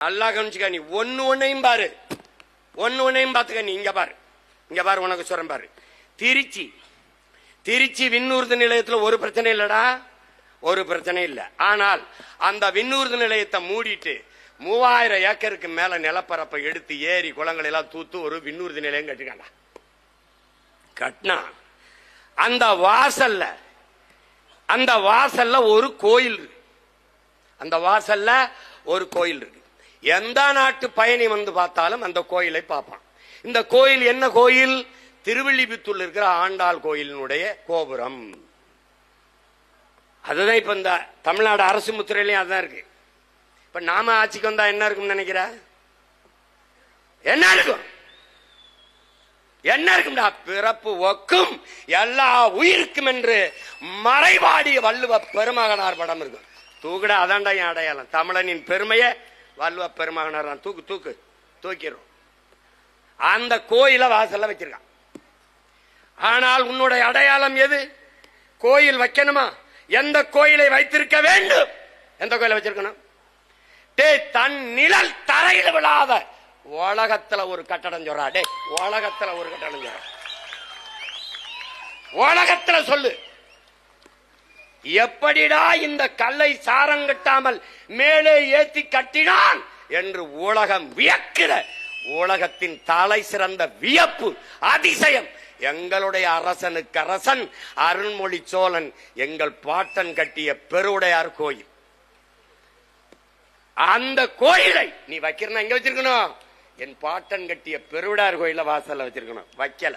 நல்லா கவனிச்சுக்க. நீ ஒன்னையும் பாரு, ஒன்னையும் பாத்துக்க. நீ இங்க பாரு, இங்க பாரு, உனக்கு சொல்றேன் பாரு. திருச்சி விண்ணூர்தி நிலையத்தில் ஒரு பிரச்சனை இல்லடா, ஒரு பிரச்சனை இல்லை. ஆனால் அந்த விண்ணூர்தி நிலையத்தை மூடிட்டு 3000 ஏக்கருக்கு மேல நிலப்பரப்பை எடுத்து ஏரி குளங்கள் எல்லாம் தூத்து ஒரு விண்ணூர்தி நிலையம் கட்டிருக்காண்டா. கட்டினா அந்த வாசல்ல ஒரு கோயில் இருக்கு. அந்த வாசல்ல ஒரு கோயில் இருக்கு. எந்த நாட்டு பயணி வந்து பார்த்தாலும் அந்த கோயிலை பார்ப்பான். இந்த கோயில் என்ன கோயில்? திருவில்லிபுத்தூர்ல இருக்கிற ஆண்டாள் கோயிலினுடைய கோபுரம். அதுதான் இப்ப இந்த தமிழ்நாடு அரசு முத்திரையிலையும் அதுதான் இருக்கு. இப்ப நாம ஆட்சிக்கு வந்தா என்ன இருக்கும் நினைக்கிற? என்ன இருக்கும்? என்ன இருக்கும்டா? பிறப்பு ஒக்கும் எல்லா உயிருக்கும் என்று மறைவாடிய வள்ளுவ பெருமகனார் படம் இருக்கும். தூக்குடா, அதான்டா என் அடையாளம். தமிழனின் பெருமைய வள்ளுவ பெருமகனார் தான். தூக்கிறோம். அந்த கோயில வாசல்ல வச்சிருக்கான். ஆனால் உன்னுடைய அடையாளம் எது? கோயில் வைக்கணுமா? எந்த கோயிலை வைத்திருக்க வேண்டும்? எந்த கோயிலை வச்சிருக்கணும்? தன் நிழல் தரையில் விழாத உலகத்துல ஒரு கட்டடம் சொல்றா. டே, உலகத்துல ஒரு கட்டடம் சொல்ற. உலகத்துல சொல்லு. எப்படிடா இந்த கல்லை சாரங்கட்டாமல் மேலே ஏத்தி கட்டினான் என்று உலகம் வியக்கிற, உலகத்தின் தலை சிறந்த வியப்பு, அதிசயம் எங்களுடைய அரசனுக்கு அரசன் அருண்மொழி சோழன் எங்கள் பாட்டன் கட்டிய பெருவுடையார் கோயில். அந்த கோயிலை நீ வைக்கிறனா எங்க வச்சிருக்கணும்? என் பாட்டன் கட்டிய பெருவுடையார் கோயில வாசல்ல வச்சிருக்கணும். வைக்கல.